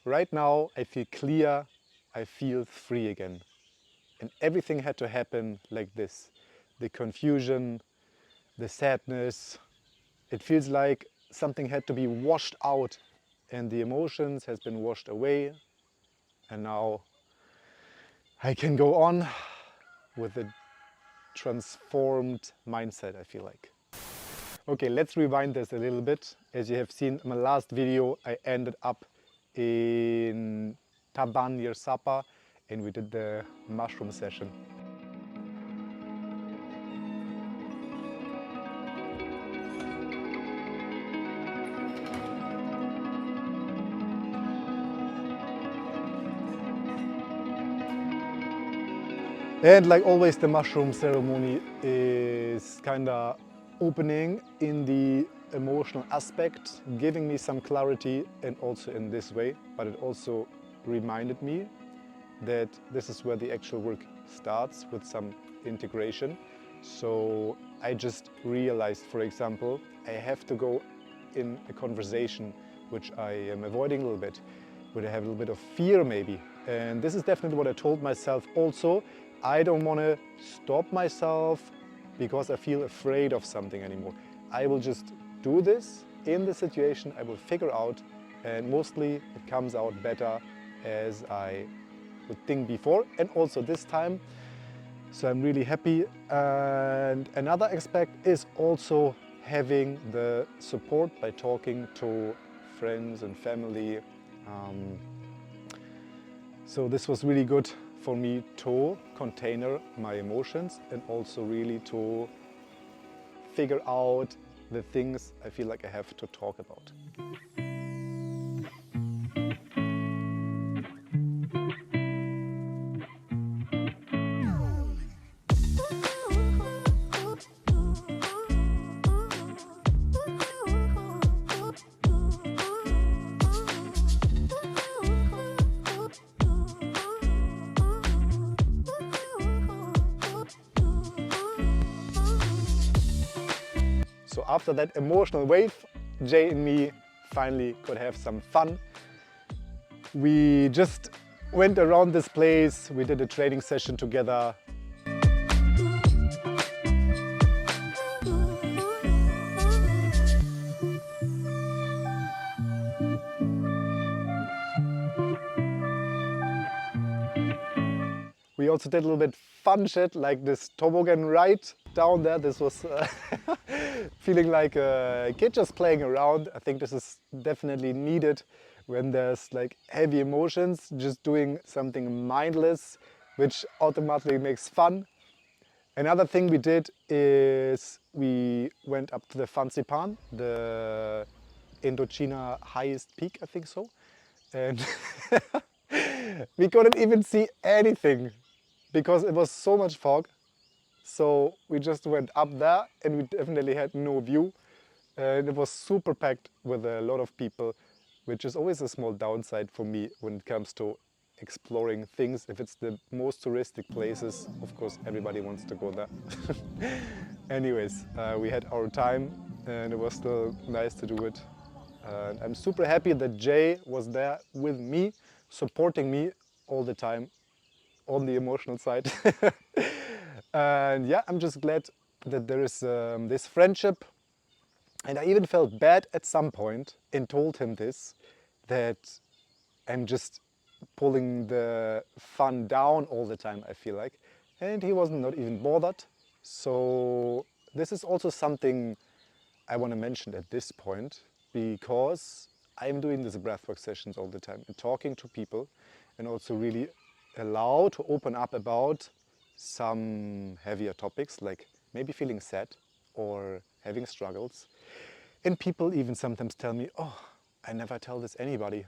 right now I feel clear, I feel free again. And everything had to happen like this. The confusion, the sadness, it feels like something had to be washed out and the emotions has been washed away, and now I can go on with a transformed mindset, I feel like. Okay, let's rewind this a little bit. As you have seen in my last video, I ended up in Taban near Sapa and we did the mushroom session. And like always, the mushroom ceremony is kind of opening in the emotional aspect, giving me some clarity, and also in this way. But it also reminded me that this is where the actual work starts, with some integration. So I just realized, for example, I have to go in a conversation which I am avoiding a little bit, where I have a little bit of fear maybe. And this is definitely what I told myself also. I don't want to stop myself because I feel afraid of something anymore. I will just do this in the situation, I will figure out, and mostly it comes out better as I would think before, and also this time. So I'm really happy. And another aspect is also having the support by talking to friends and family. So this was really good for me to container my emotions and also really to figure out the things I feel like I have to talk about. So after that emotional wave, Jay and me finally could have some fun. We just went around this place, we did a training session together. We also did a little bit fun shit, like this toboggan ride down there. This was feeling like a kid just playing around. I think this is definitely needed when there's like heavy emotions, just doing something mindless, which automatically makes fun. Another thing we did is we went up to the Fansipan, the Indochina highest peak, I think so. And we couldn't even see anything because it was so much fog. So we just went up there and we definitely had no view. And it was super packed with a lot of people, which is always a small downside for me when it comes to exploring things. If it's the most touristic places, of course, everybody wants to go there. Anyways, we had our time and it was still nice to do it. I'm super happy that Jay was there with me, supporting me all the time on the emotional side. And yeah, I'm just glad that there is this friendship. And I even felt bad at some point and told him this, that I'm just pulling the fun down all the time, I feel like. And he wasn't not even bothered. So this is also something I want to mention at this point, because I'm doing these breathwork sessions all the time and talking to people, and also really allow to open up about some heavier topics, like maybe feeling sad or having struggles. And people even sometimes tell me, oh, I never tell this anybody.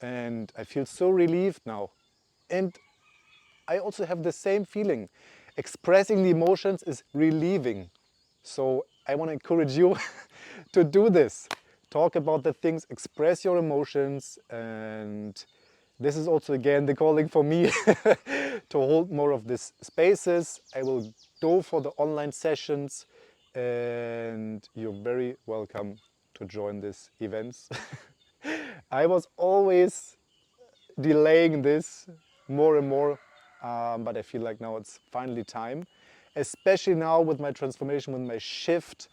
And I feel so relieved now. And I also have the same feeling. Expressing the emotions is relieving. So I want to encourage you to do this. Talk about the things, express your emotions, and this is also again the calling for me to hold more of these spaces. I will go for the online sessions and you're very welcome to join these events. I was always delaying this more and more, but I feel like now it's finally time. Especially now with my transformation, with my shift,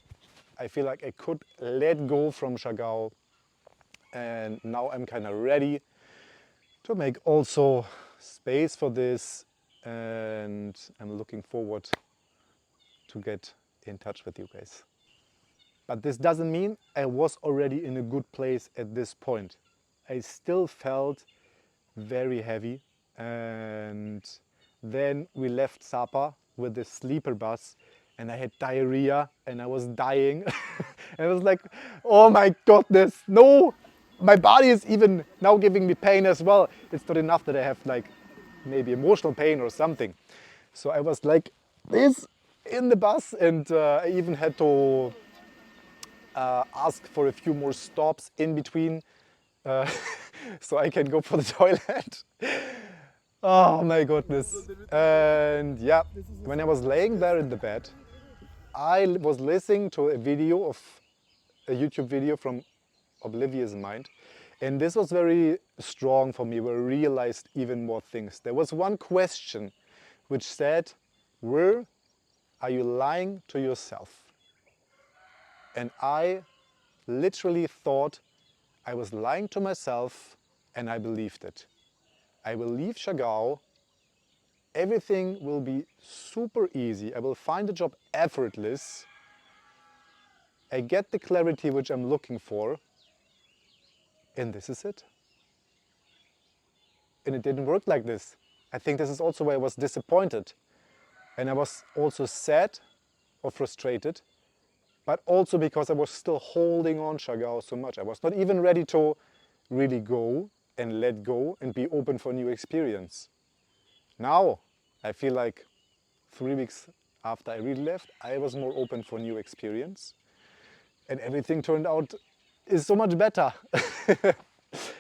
I feel like I could let go from Chagall, and now I'm kind of ready to make also space for this, and I'm looking forward to get in touch with you guys. But this doesn't mean I was already in a good place at this point. I still felt very heavy, and then we left Sapa with the sleeper bus, and I had diarrhea and I was dying. And I was like, oh my goodness, no! My body is even now giving me pain as well. It's not enough that I have like maybe emotional pain or something. So I was like this in the bus, and I even had to ask for a few more stops in between uh, so I can go for the toilet. Oh my goodness. And yeah, when I was laying there in the bed, I was listening to a YouTube video from Oblivious Mind. And this was very strong for me, where I realized even more things. There was one question which said, where are you lying to yourself? And I literally thought I was lying to myself, and I believed it. I will leave Chagall, everything will be super easy, I will find a job effortless, I get the clarity which I'm looking for, and this is it. And it didn't work like this. I think this is also why I was disappointed. And I was also sad or frustrated, but also because I was still holding on Chagall so much. I was not even ready to really go and let go and be open for new experience. Now, I feel like 3 weeks after I really left, I was more open for new experience. And everything turned out is so much better.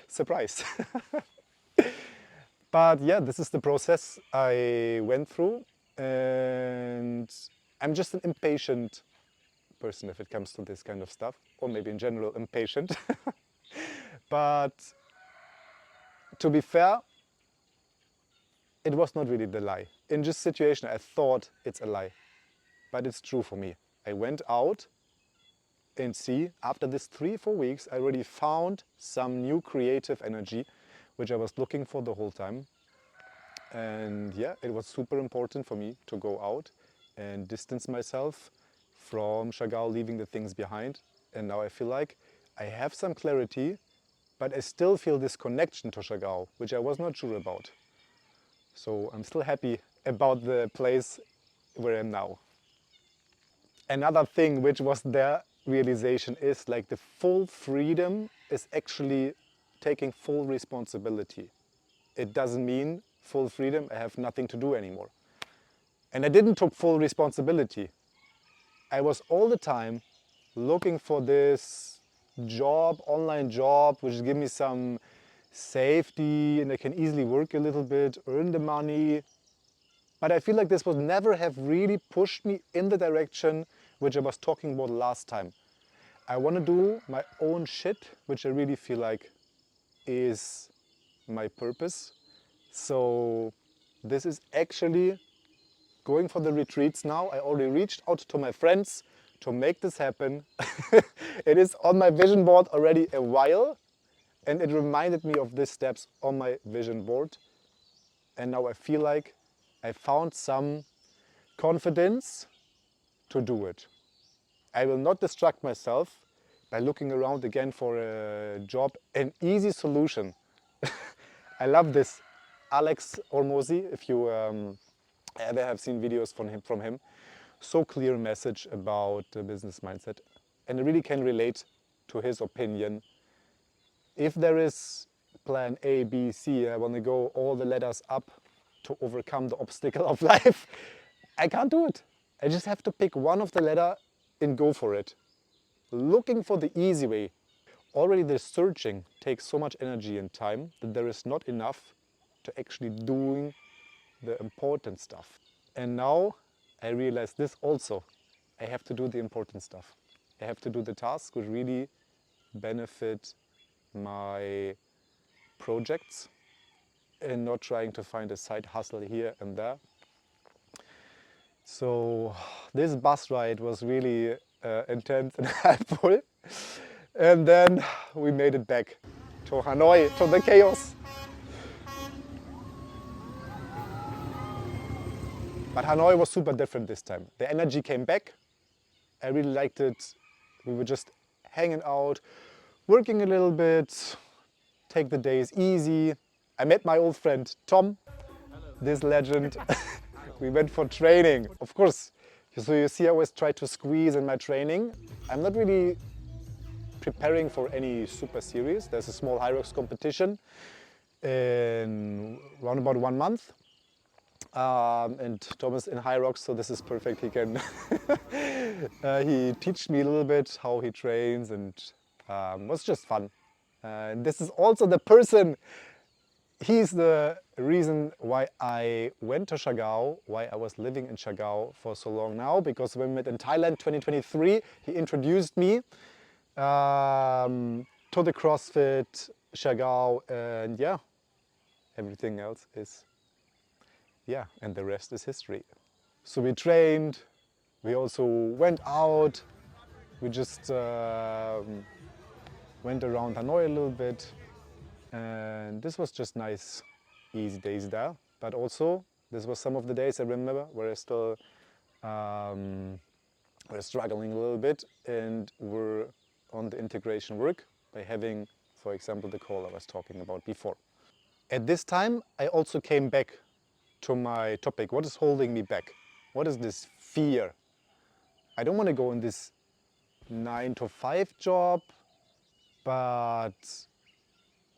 Surprise. But yeah, this is the process I went through. And I'm just an impatient person if it comes to this kind of stuff. Or maybe in general, impatient. But to be fair, it was not really the lie. In this situation, I thought it's a lie. But it's true for me. I went out and see, after this 3-4 weeks, I already found some new creative energy, which I was looking for the whole time. And yeah, it was super important for me to go out and distance myself from Chagall, leaving the things behind. And now I feel like I have some clarity, but I still feel this connection to Chagall, which I was not sure about. So I'm still happy about the place where I am now. Another thing which was their realization is like the full freedom is actually taking full responsibility. It doesn't mean full freedom, I have nothing to do anymore. And I didn't take full responsibility. I was all the time looking for this job, online job, which give me some safety and I can easily work a little bit, earn the money. But I feel like this would never have really pushed me in the direction which I was talking about last time. I want to do my own shit, which I really feel like is my purpose. So this is actually going for the retreats now. I already reached out to my friends to make this happen. It is on my vision board already a while, and it reminded me of these steps on my vision board. And now I feel like I found some confidence to do it. I will not distract myself by looking around again for a job, an easy solution. I love this. Alex Ormozy, if you ever have seen videos from him, so clear message about the business mindset. And I really can relate to his opinion. If there is plan A, B, C, I want to go all the ladders up to overcome the obstacle of life, I can't do it. I just have to pick one of the ladder and go for it. Looking for the easy way. Already the searching takes so much energy and time that there is not enough to actually doing the important stuff. And now I realize this also. I have to do the important stuff. I have to do the tasks which really benefit my projects and not trying to find a side hustle here and there. So this bus ride was really intense and helpful. And then we made it back to Hanoi, to the chaos. But Hanoi was super different this time. The energy came back. I really liked it. We were just hanging out, working a little bit, take the days easy. I met my old friend Tom, this legend. We went for training, of course. So you see, I always try to squeeze in my training. I'm not really preparing for any super series. There's a small high rocks competition in around about 1 month. And Thomas in high rocks, so this is perfect. He can he teach me a little bit how he trains, and was just fun. And this is also the person. He's the reason why I went to Chagao, why I was living in Chagao for so long now. Because when we met in Thailand 2023, he introduced me to the CrossFit Chagao, and yeah, everything else is. Yeah, and the rest is history. So we trained, we also went out, we just went around Hanoi a little bit, and this was just nice, easy days there. But also, this was some of the days I remember where I still were struggling a little bit and were on the integration work by having, for example, the call I was talking about before. At this time, I also came back to my topic. What is holding me back? What is this fear? I don't want to go in this 9-to-5 job, but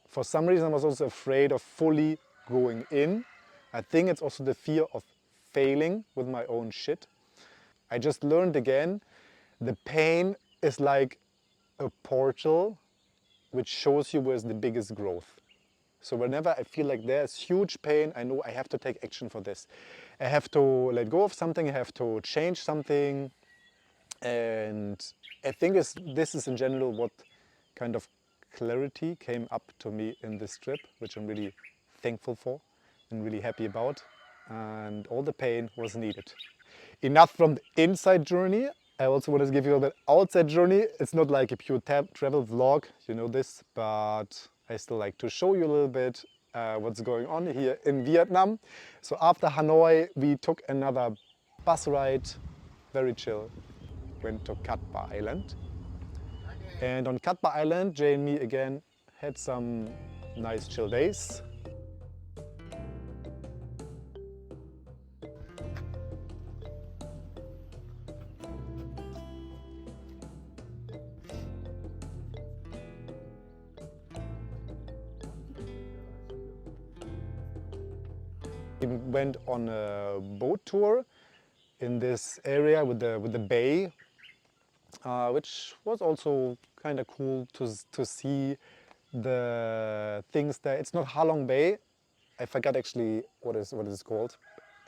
for some reason I was also afraid of fully going in. I think it's also the fear of failing with my own shit. I just learned again, the pain is like a portal which shows you where's the biggest growth. So whenever I feel like there's huge pain, I know I have to take action for this. I have to let go of something, I have to change something. And I think this is in general what kind of clarity came up to me in this trip, which I'm really thankful for and really happy about. And all the pain was needed. Enough from the inside journey. I also want to give you a bit outside journey. It's not like a pure travel vlog, you know this, but I still like to show you a little bit what's going on here in Vietnam. So after Hanoi, we took another bus ride, very chill. Went to Cat Ba Island. And on Cat Ba Island, Jay and me again had some nice chill days. We went on a boat tour in this area with the bay, which was also kind of cool to see the things there. It's not Halong Bay. I forgot actually what is called.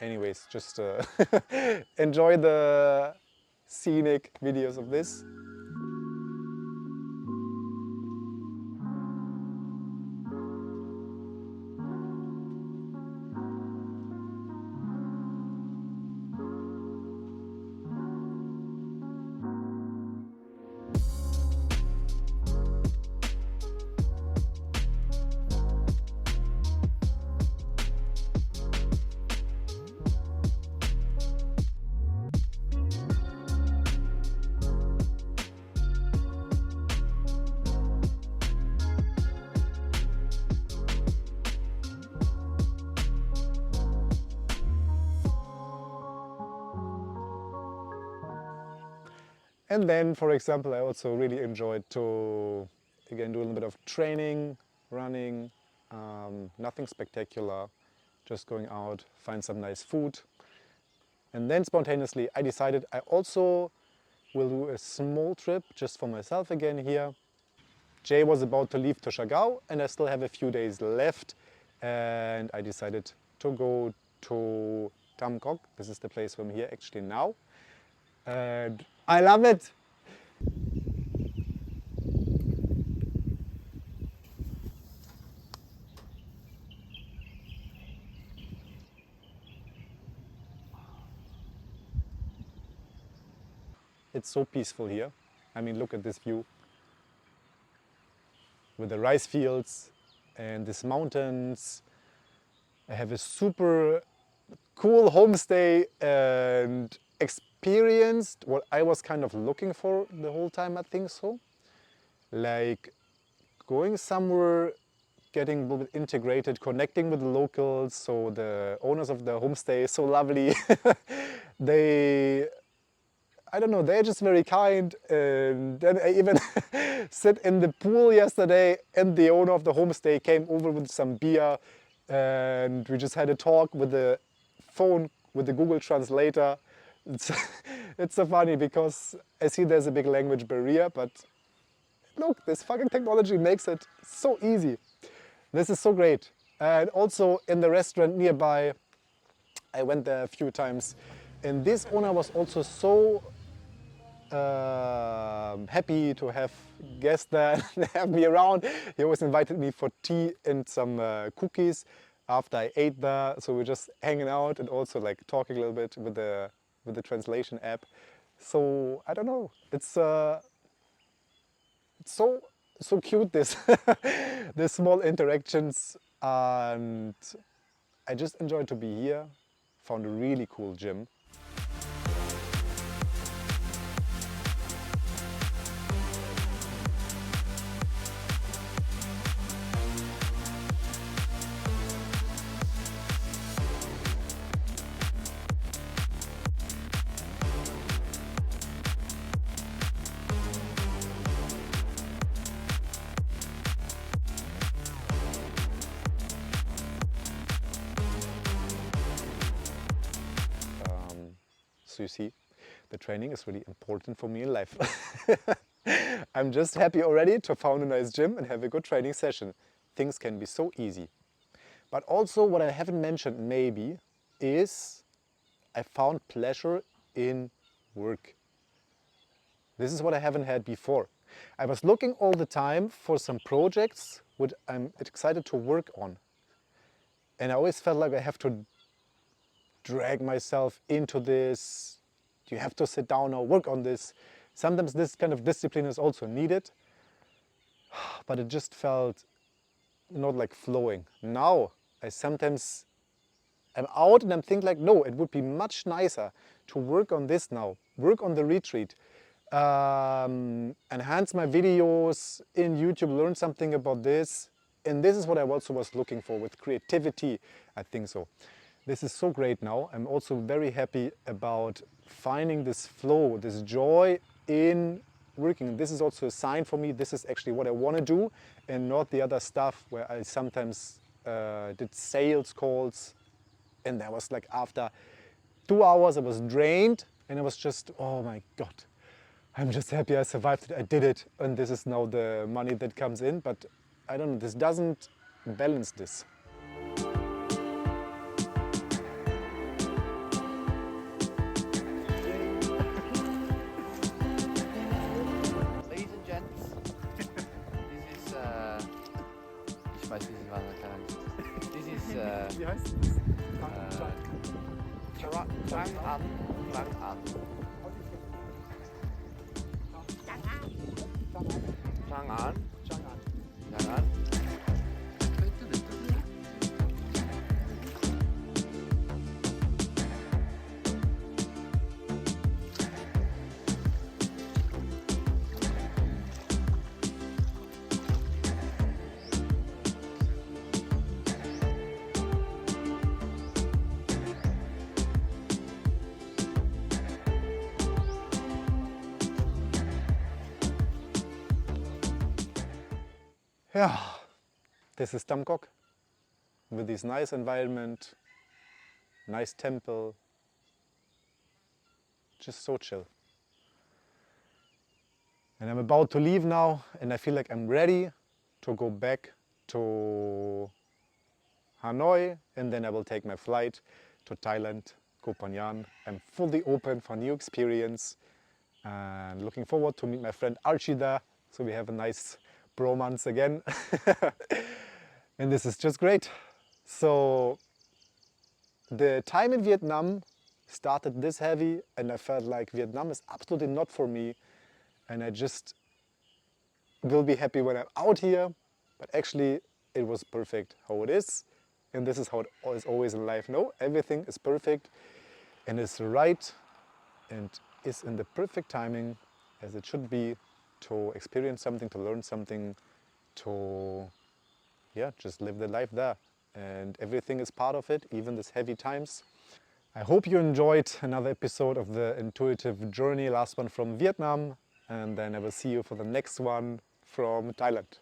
Anyways, just enjoy the scenic videos of this. And then, for example, I also really enjoyed to, again, do a little bit of training, running, nothing spectacular, just going out, find some nice food. And then spontaneously, I decided I also will do a small trip just for myself again here. Jay was about to leave to Chagao, and I still have a few days left. And I decided to go to Tam Coc. This is the place where I'm here actually now. And I love it. It's so peaceful here. I mean, look at this view with the rice fields and these mountains. I have a super cool homestay and experienced what I was kind of looking for the whole time, I think so. Like going somewhere, getting a little bit integrated, connecting with the locals. So the owners of the homestay is so lovely. I don't know, they're just very kind. And then I even sit in the pool yesterday and the owner of the homestay came over with some beer and we just had a talk with the phone, with the Google Translator. It's so funny because I see there's a big language barrier, but look, this fucking technology makes it so easy. This is so great. And also in the restaurant nearby, I went there a few times. And this owner was also so happy to have guests there and have me around. He always invited me for tea and some cookies after I ate there. So we're just hanging out and also like talking a little bit with the translation app. So I don't know. It's so cute, this the small interactions, and I just enjoyed to be here. Found a really cool gym. So you see, the training is really important for me in life. I'm just happy already to found a nice gym and have a good training session. Things can be so easy. But also what I haven't mentioned maybe is I found pleasure in work. This is what I haven't had before. I was looking all the time for some projects which I'm excited to work on. And I always felt like I have to drag myself into this. You have to sit down or work on this. Sometimes this kind of discipline is also needed, but it just felt not like flowing. Now I sometimes am out and I'm thinking like, no, it would be much nicer to work on this now, work on the retreat, enhance my videos in YouTube, learn something about this. And this is what I also was looking for with creativity, I think so. This is so great now. I'm also very happy about finding this flow, this joy in working. This is also a sign for me. This is actually what I want to do and not the other stuff where I sometimes did sales calls. And I was like, after 2 hours, I was drained and I was just, oh my God, I'm just happy I survived it. I did it. And this is now the money that comes in. But I don't know, this doesn't balance this. Wie heißt das? Trang An. Trang An. Trang An. Trang An. Yeah, this is Tam Coc with this nice environment, nice temple, just so chill. And I'm about to leave now and I feel like I'm ready to go back to Hanoi and then I will take my flight to Thailand, Koh Phangan. I'm fully open for new experience and looking forward to meet my friend Archie there, so we have a nice bromance again. And this is just great. So the time in Vietnam started this heavy and I felt like Vietnam is absolutely not for me, and I just will be happy when I'm out here. But actually it was perfect how it is, and this is how it is always in life. No, everything is perfect and is right and is in the perfect timing as it should be, to experience something, to learn something, to just live the life there. And everything is part of it, even these heavy times. I hope you enjoyed another episode of the intuitive journey, last one from Vietnam, and then I will see you for the next one from Thailand.